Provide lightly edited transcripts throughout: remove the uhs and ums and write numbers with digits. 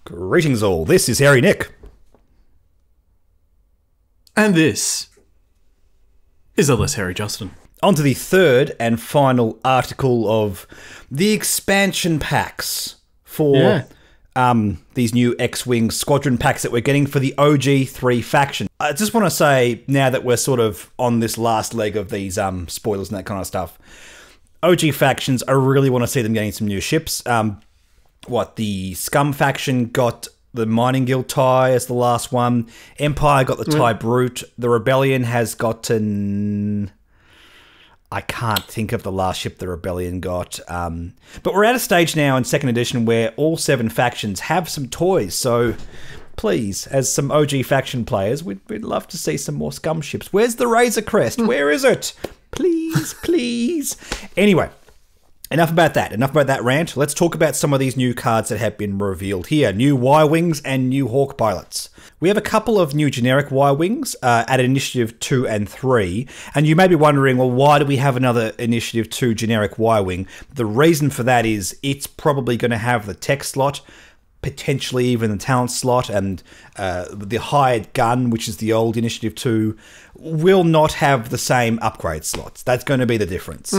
Greetings all, this is Harry Nick. And this is a less Harry Justin. On to the third and final article of the expansion packs for these new X-Wing Squadron packs that we're getting for the OG3 faction. I just want to say, now that we're sort of on this last leg of these spoilers and that kind of stuff, OG factions, I really want to see them getting some new ships. The Scum faction got the Mining Guild TIE as the last one. Empire got the TIE Brute. The Rebellion has gotten... I can't think of the last ship the Rebellion got. But we're at a stage now in 2nd edition where all 7 factions have some toys. So please, as some OG faction players, we'd love to see some more Scum ships. Where's the Razor Crest? Where is it? Please, please. Anyway. Enough about that. Enough about that rant. Let's talk about some of these new cards that have been revealed here. New Y-Wings and new Hawk pilots. We have a couple of new generic Y-Wings at Initiative 2 and 3. And you may be wondering, well, why do we have another Initiative 2 generic Y-Wing? The reason for that is it's probably going to have the tech slot, potentially even the talent slot, and the hired gun, which is the old Initiative 2, will not have the same upgrade slots. That's going to be the difference.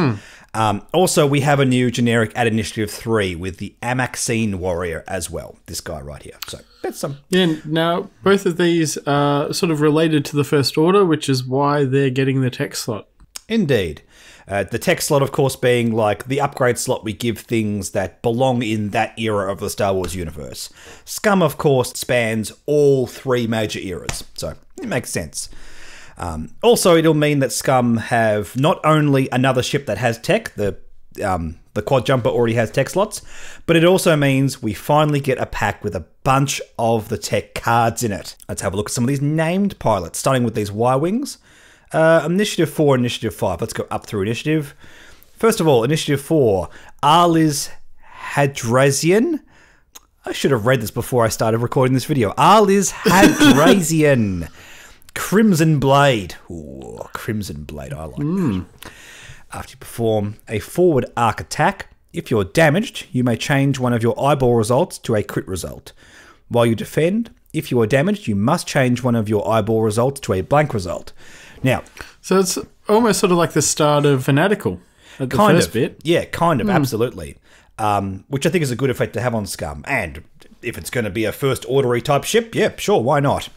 Also, we have a new generic at Initiative 3 with the Amaxine Warrior as well. This guy right here. So, that's some... Yeah, now, both of these are sort of related to the First Order, which is why they're getting the tech slot. Indeed. The tech slot, of course, being like the upgrade slot we give things that belong in that era of the Star Wars universe. Scum, of course, spans all 3 major eras. So, it makes sense. Also, it'll mean that Scum have not only another ship that has tech, the quad jumper already has tech slots, but it also means we finally get a pack with a bunch of the tech cards in it. Let's have a look at some of these named pilots, starting with these Y-Wings. Initiative 4 and Initiative 5. Let's go up through Initiative. First of all, Initiative 4, Arliz Hadrazian. I should have read this before I started recording this video. Arliz Hadrazian. Crimson Blade. Ooh, Crimson Blade, I like that. After you perform a forward arc attack, if you're damaged, you may change one of your eyeball results to a crit result. While you defend, if you are damaged, you must change one of your eyeball results to a blank result. Now, so it's almost sort of like the start of Fanatical at the first bit. Yeah, kind of, absolutely. Which I think is a good effect to have on Scum. And if it's going to be a First Order-y type ship, yeah, sure, why not?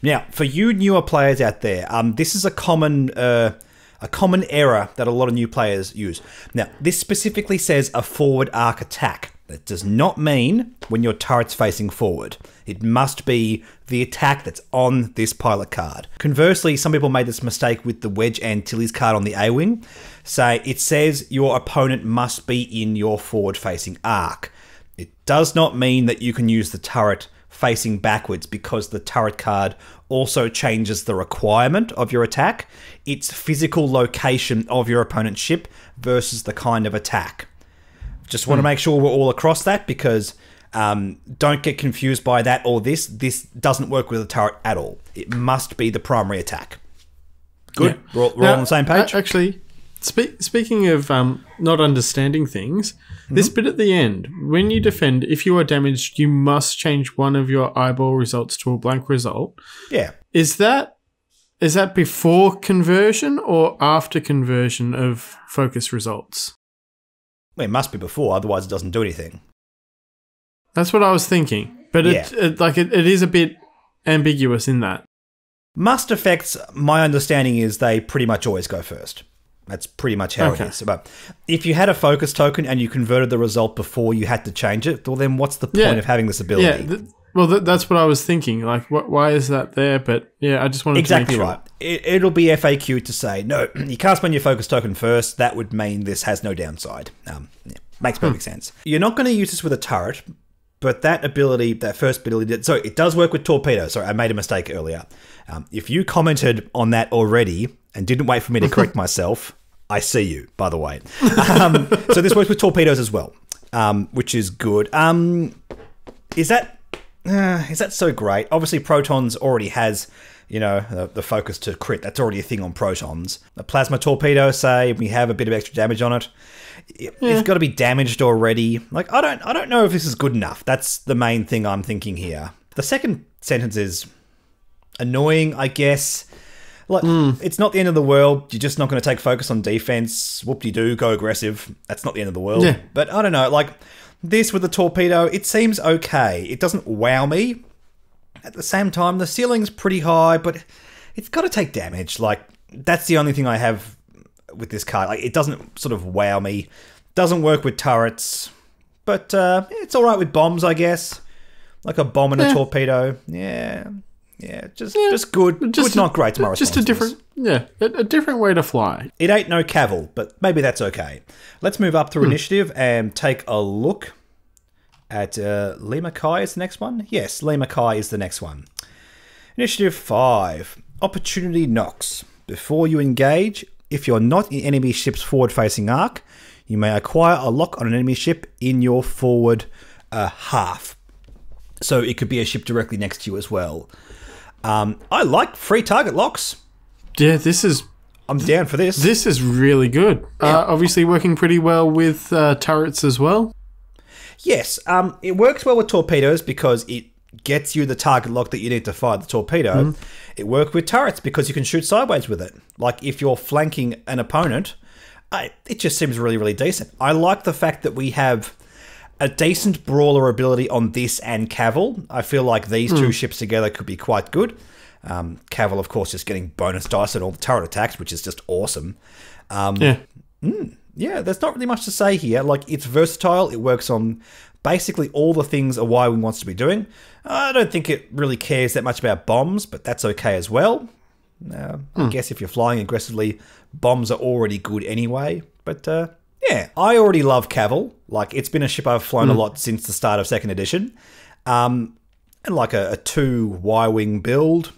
Now, for you newer players out there, this is a common error that a lot of new players use. Now, this specifically says a forward arc attack. That does not mean when your turret's facing forward. It must be the attack that's on this pilot card. Conversely, some people made this mistake with the Wedge Antilles card on the A-Wing. It says your opponent must be in your forward-facing arc. It does not mean that you can use the turret facing backwards because the turret card also changes the requirement of your attack. It's physical location of your opponent's ship versus the kind of attack. Just want to make sure we're all across that because don't get confused by that or this. This doesn't work with a turret at all. It must be the primary attack. Good. Yeah. We're all on the same page? Actually, speaking of not understanding things, this bit at the end, when you defend, if you are damaged, you must change one of your eyeball results to a blank result. Yeah. Is that before conversion or after conversion of focus results? Well, it must be before, otherwise it doesn't do anything. That's what I was thinking. But it is a bit ambiguous in that. Must effects, my understanding is they pretty much always go first. That's pretty much how it is. But if you had a focus token and you converted the result before you had to change it, well, then what's the point of having this ability? Yeah, that's what I was thinking. Like, why is that there? But yeah, I just wanted to make sure. Exactly right. It'll be FAQ to say, no, you can't spend your focus token first. That would mean this has no downside. Makes perfect sense. You're not going to use this with a turret, but that ability, that first ability, so it does work with torpedoes. Sorry, I made a mistake earlier. If you commented on that already and didn't wait for me to correct myself, I see you, by the way. So this works with torpedoes as well, which is good. Is that so great? Obviously, Protons already has, the focus to crit. That's already a thing on Protons. A plasma torpedo, say, we have a bit of extra damage on it. It's got to be damaged already. Like, I don't know if this is good enough. That's the main thing I'm thinking here. The second sentence is annoying, I guess. Like, it's not the end of the world. You're just not going to take focus on defense. Whoop-de-doo, go aggressive. That's not the end of the world. Yeah. But I don't know. Like, this with the torpedo, it seems okay. It doesn't wow me. At the same time, the ceiling's pretty high, but it's got to take damage. Like, that's the only thing I have with this card. Like, it doesn't sort of wow me. Doesn't work with turrets. But it's all right with bombs, I guess. Like a bomb and a torpedo. Yeah, just good. Just not great to my response. Just a different way to fly. It ain't no caval, but maybe that's okay. Let's move up through initiative and take a look at Limakai is the next one. Yes, Limakai is the next one. Initiative 5. Opportunity knocks. Before you engage, if you're not in enemy ship's forward-facing arc, you may acquire a lock on an enemy ship in your forward half. So it could be a ship directly next to you as well. I like free target locks. Yeah, I'm down for this. This is really good. Obviously working pretty well with turrets as well. Yes, it works well with torpedoes because it gets you the target lock that you need to fire the torpedo. It works with turrets because you can shoot sideways with it. Like if you're flanking an opponent, it just seems really, really decent. I like the fact that we have a decent brawler ability on this and Caval. I feel like these two ships together could be quite good. Caval, of course, just getting bonus dice on all the turret attacks, which is just awesome. Yeah, there's not really much to say here. Like, it's versatile. It works on basically all the things a Ywing wants to be doing. I don't think it really cares that much about bombs, but that's okay as well. I guess if you're flying aggressively, bombs are already good anyway. But, yeah, I already love Caval. Like, it's been a ship I've flown a lot since the start of 2nd edition. And like a 2 Y-Wing build.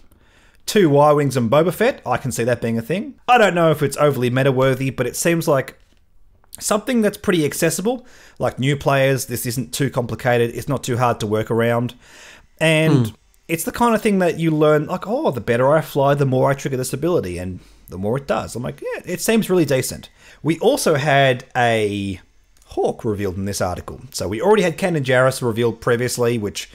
2 Y-Wings and Boba Fett, I can see that being a thing. I don't know if it's overly meta-worthy, but it seems like something that's pretty accessible. Like new players, this isn't too complicated. It's not too hard to work around. And it's the kind of thing that you learn, like, oh, the better I fly, the more I trigger this ability. And the more it does. I'm like, yeah, it seems really decent. We also had a Hawk revealed in this article. So we already had Cannon Jarrus revealed previously, which,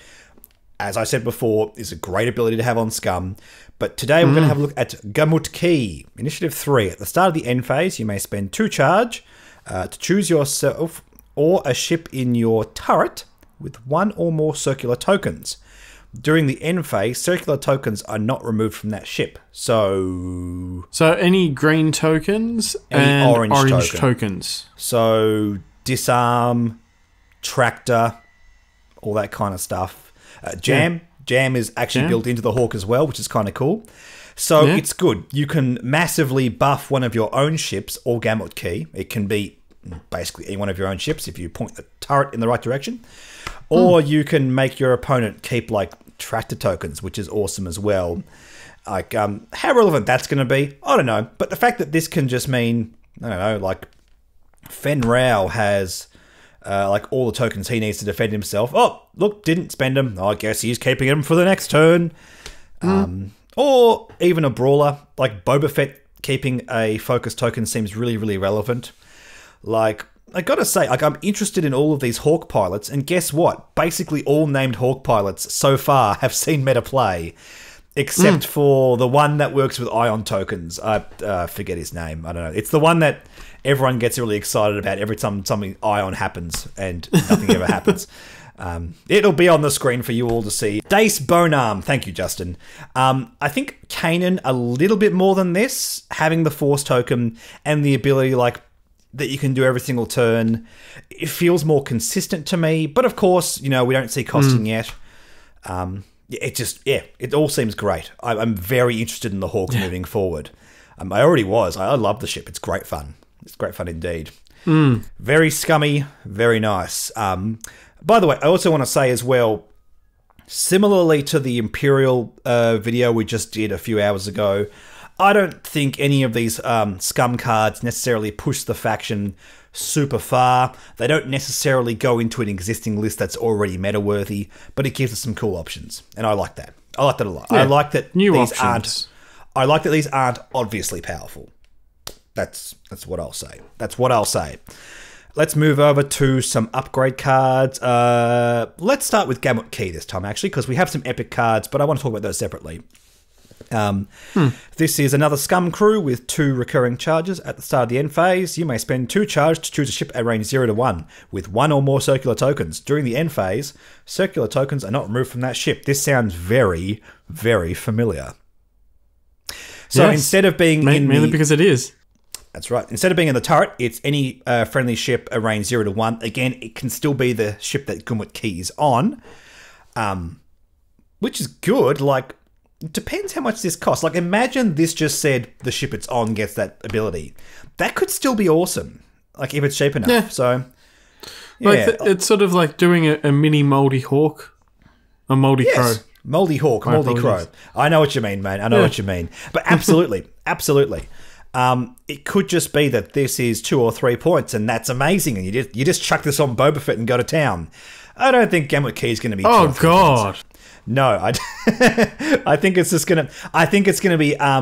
as I said before, is a great ability to have on Scum. But today we're going to have a look at Gamut Key, Initiative 3. At the start of the end phase, you may spend 2 charge to choose yourself or a ship in your turret with 1 or more circular tokens. During the end phase, circular tokens are not removed from that ship. So any green tokens and orange tokens. So disarm, tractor, all that kind of stuff. Jam is actually built into the Hawk as well, which is kind of cool. So it's good. You can massively buff one of your own ships or Gamut Key. It can be basically any one of your own ships if you point the turret in the right direction. Or you can make your opponent keep like tractor tokens, which is awesome as well. Like, how relevant that's going to be, I don't know. But the fact that this can just mean, I don't know, like Fen Rao has like all the tokens he needs to defend himself. Oh, look, didn't spend them. I guess he's keeping them for the next turn. Or even a brawler, like Boba Fett keeping a focus token seems really, really relevant. Like, I gotta say, like, I'm interested in all of these Hawk pilots, and guess what? Basically all named Hawk pilots so far have seen meta play, except for the one that works with ion tokens. I forget his name. I don't know. It's the one that everyone gets really excited about every time something ion happens, and nothing ever happens. It'll be on the screen for you all to see. Dace Bonearm. Thank you, Justin. I think Kanan a little bit more than this, having the Force token and the ability, like, that you can do every single turn. It feels more consistent to me, but of course, you know, we don't see costing yet. It all seems great. I'm very interested in the Hawks moving forward. I already was. I love the ship. It's great fun. It's great fun indeed. Very scummy, very nice. By the way, I also want to say as well, similarly to the Imperial video we just did a few hours ago, I don't think any of these Scum cards necessarily push the faction super far. They don't necessarily go into an existing list that's already meta-worthy, but it gives us some cool options, and I like that. I like that a lot. Yeah, I like that these aren't obviously powerful. That's what I'll say. That's what I'll say. Let's move over to some upgrade cards. Let's start with Gamut Key this time, actually, because we have some epic cards, but I want to talk about those separately. This is another Scum crew with 2 recurring charges. At the start of the end phase, you may spend 2 charge to choose a ship at range 0 to 1 with 1 or more circular tokens. During the end phase, circular tokens are not removed from that ship. This sounds very, very familiar. So instead of being mainly because it is. That's right. Instead of being in the turret, it's any friendly ship at range 0 to 1. Again, it can still be the ship that Gamut Key is on, which is good. Like, it depends how much this costs. Like, imagine this just said the ship it's on gets that ability. That could still be awesome, like, if it's cheap enough. Yeah. So, yeah. Like it's sort of like doing a mini Moldy Hawk, a Moldy Crow. Moldy Hawk, Moldy Crow. I know what you mean, man. I know what you mean. But absolutely, absolutely. It could just be that this is 2 or 3 points, and that's amazing, and you just chuck this on Boba Fett and go to town. I don't think Gamut Key is going to be. Oh God. Points. No, I think it's just gonna. I think it's gonna be. I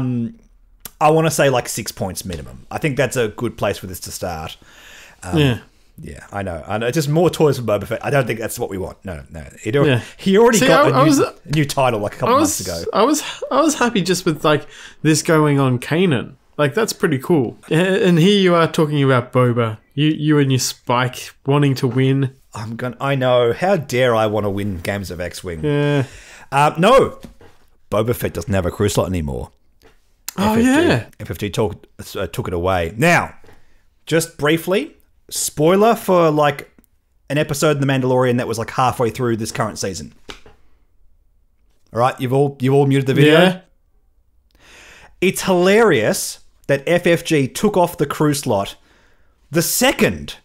want to say like 6 points minimum. I think that's a good place for this to start. Yeah, I know. Just more toys for Boba Fett. I don't think that's what we want. No. He already got a new title like a couple months ago. I was happy just with like this going on Kanan. Like, that's pretty cool. And here you are talking about Boba. You and your Spike wanting to win. I know. How dare I want to win games of X-Wing? Yeah. No. Boba Fett doesn't have a crew slot anymore. Oh, yeah. FFG took it away. Now, just briefly, spoiler for like an episode in The Mandalorian that was like halfway through this current season. All right, you've all muted the video? Yeah. It's hilarious that FFG took off the crew slot the second,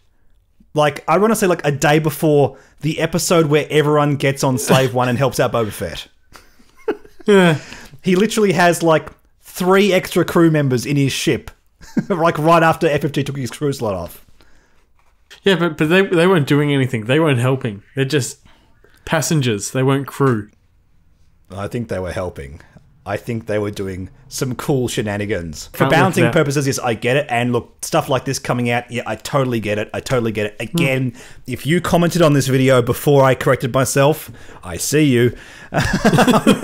like, I want to say like a day before the episode where everyone gets on Slave One and helps out Boba Fett. Yeah. He literally has like 3 extra crew members in his ship, like right after FFG took his crew slot off. Yeah, but they weren't doing anything. They weren't helping. They're just passengers. They weren't crew. I think they were helping. I think they were doing some cool shenanigans. For balancing purposes, yes, I get it. And look, stuff like this coming out, yeah, I totally get it. Again, if you commented on this video before I corrected myself, I see you. It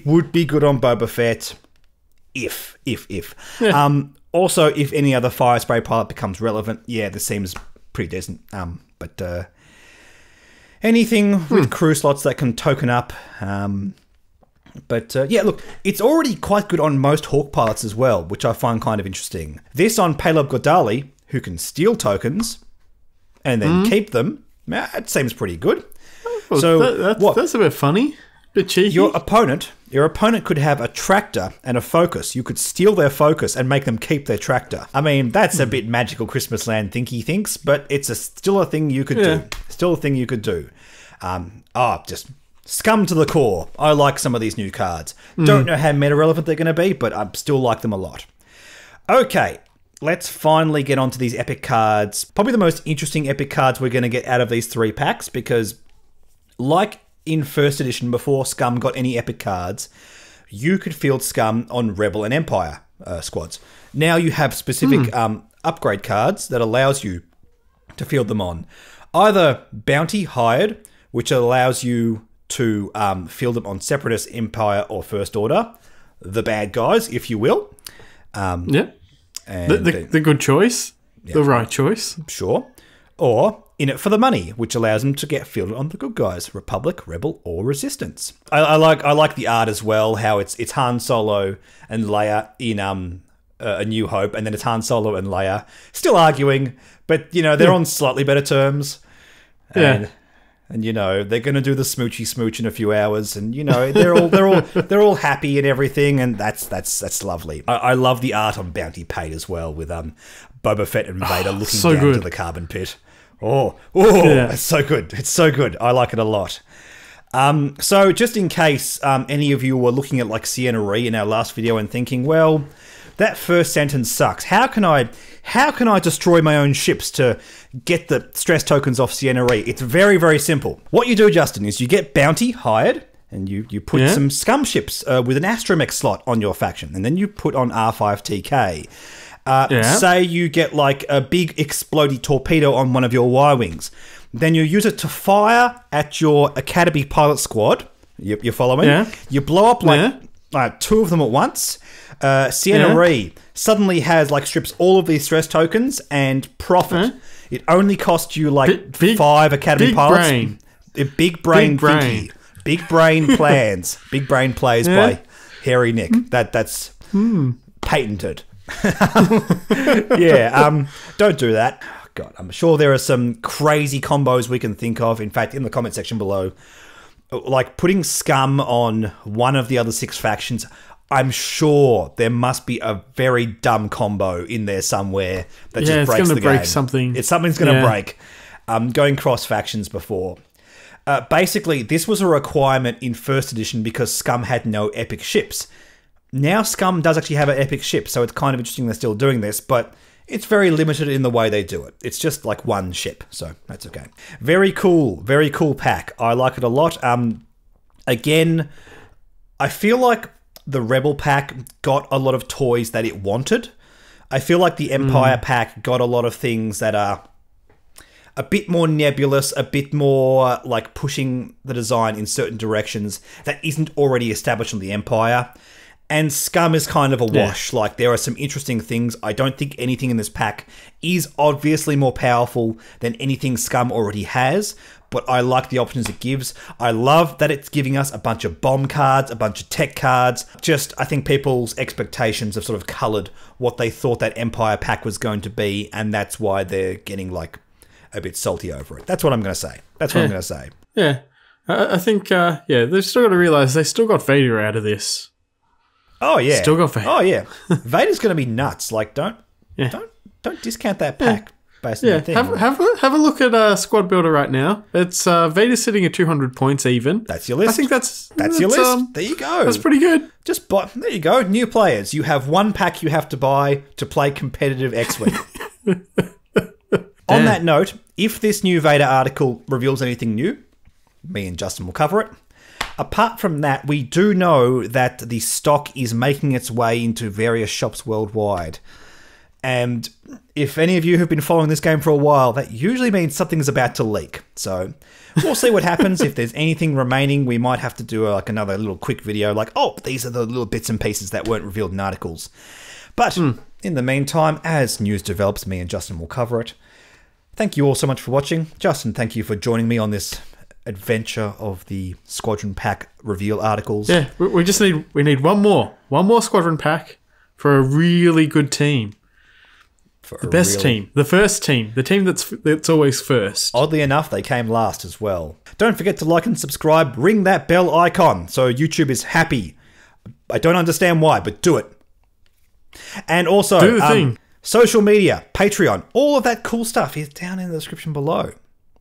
would be good on Boba Fett if. Yeah. Also, if any other fire spray pilot becomes relevant, yeah, this seems pretty decent. But anything with crew slots that can token up. Yeah, look, it's already quite good on most Hawk pilots as well, which I find kind of interesting. This on Payload Godali, who can steal tokens and then keep them, it seems pretty good. Well, so that's a bit funny. Bit cheeky. Your opponent could have a tractor and a focus. You could steal their focus and make them keep their tractor. I mean, that's a bit magical Christmas land thinky thinks, but it's still a thing you could do. Still a thing you could do. Just Scum to the core. I like some of these new cards. Don't know how meta relevant they're going to be, but I still like them a lot. Okay, let's finally get onto these epic cards. Probably the most interesting epic cards we're going to get out of these 3 packs, because like in first edition, before Scum got any epic cards, you could field Scum on Rebel and Empire squads. Now you have specific upgrade cards that allows you to field them on either Bounty Hired, which allows you to field them on Separatist, Empire, or First Order, the bad guys, if you will. And the good choice, the right choice. Sure. Or In It for the Money, which allows them to get fielded on the good guys, Republic, Rebel, or Resistance. I like the art as well, how it's Han Solo and Leia in A New Hope, and then it's Han Solo and Leia still arguing, but they're on slightly better terms. And they're going to do the smoochy smooch in a few hours, and they're all happy and everything, and that's lovely. I love the art on Bounty Paid as well, with Boba Fett and Vader looking down into the carbon pit. It's so good. It's so good. I like it a lot. So just in case any of you were looking at like Sienna Ree in our last video and thinking, well, that first sentence sucks. How can I destroy my own ships to get the stress tokens off Sienna Ree? It's very, very simple. What you do, Justin, is you get Bounty Hired, and you put some Scum ships with an Astromech slot on your faction, and then you put on R5TK. Say you get like a big explodey torpedo on one of your Y-Wings. Then you use it to fire at your Academy pilot squad. You're following? Yeah. You blow up like 2 of them at once. Sienna Ree suddenly has like strips all of these stress tokens and profit. It only cost you like 5 Academy pilots. Brain. Big brain thinky. Big brain plans. Big brain plays by Hairy Nick. That's patented. Don't do that. God, I'm sure there are some crazy combos we can think of. In fact, in the comment section below, like putting Scum on one of the other 6 factions, I'm sure there must be a very dumb combo in there somewhere that just breaks the game. Break something. Something's going to break. Going cross factions before. Basically, this was a requirement in 1st edition because Scum had no epic ships. Now Scum does actually have an epic ship, so it's kind of interesting they're still doing this, but it's very limited in the way they do it. It's just like 1 ship, so that's okay. Very cool pack. I like it a lot. Again, I feel like the Rebel pack got a lot of toys that it wanted. I feel like the Empire pack got a lot of things that are a bit more nebulous, a bit more like pushing the design in certain directions that isn't already established on the Empire. And Scum is kind of a wash. Like, there are some interesting things. I don't think anything in this pack is obviously more powerful than anything Scum already has, but I like the options it gives. I love that it's giving us a bunch of bomb cards, a bunch of tech cards. Just, I think people's expectations have sort of coloured what they thought that Empire pack was going to be, and that's why they're getting, like, a bit salty over it. That's what I'm going to say. That's what I'm going to say. Yeah. I think, they've still got to realise they still got Vader out of this. Oh yeah, still got Vader. Oh yeah, Vader's going to be nuts. Like, don't discount that pack. Based on that thing. Have a look at Squad Builder right now. It's Vader sitting at 200 points even. That's your list. I think that's your list. There you go. That's pretty good. Just buy. There you go. New players. You have 1 pack you have to buy to play competitive X-Wing. On that note, if this new Vader article reveals anything new, me and Justin will cover it. Apart from that, we do know that the stock is making its way into various shops worldwide. And if any of you have been following this game for a while, that usually means something's about to leak. So we'll see what happens. If there's anything remaining, we might have to do like another little quick video like, oh, these are the little bits and pieces that weren't revealed in articles. But in the meantime, as news develops, me and Justin will cover it. Thank you all so much for watching. Justin, thank you for joining me on this adventure of the Squadron pack reveal articles. Yeah, we just need one more Squadron pack for a really good team. The best team, the first team, the team that's always first. Oddly enough, they came last as well. Don't forget to like and subscribe. Ring that bell icon so YouTube is happy. I don't understand why, but do it. And also, do the thing. Social media, Patreon, all of that cool stuff is down in the description below.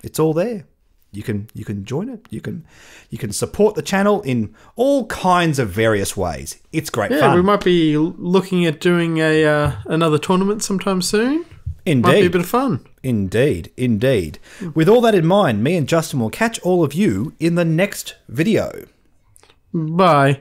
It's all there. You can join it. You can support the channel in all kinds of various ways. It's great fun. Yeah, we might be looking at doing another tournament sometime soon. Indeed. Might be a bit of fun. Indeed, indeed. With all that in mind, me and Justin will catch all of you in the next video. Bye.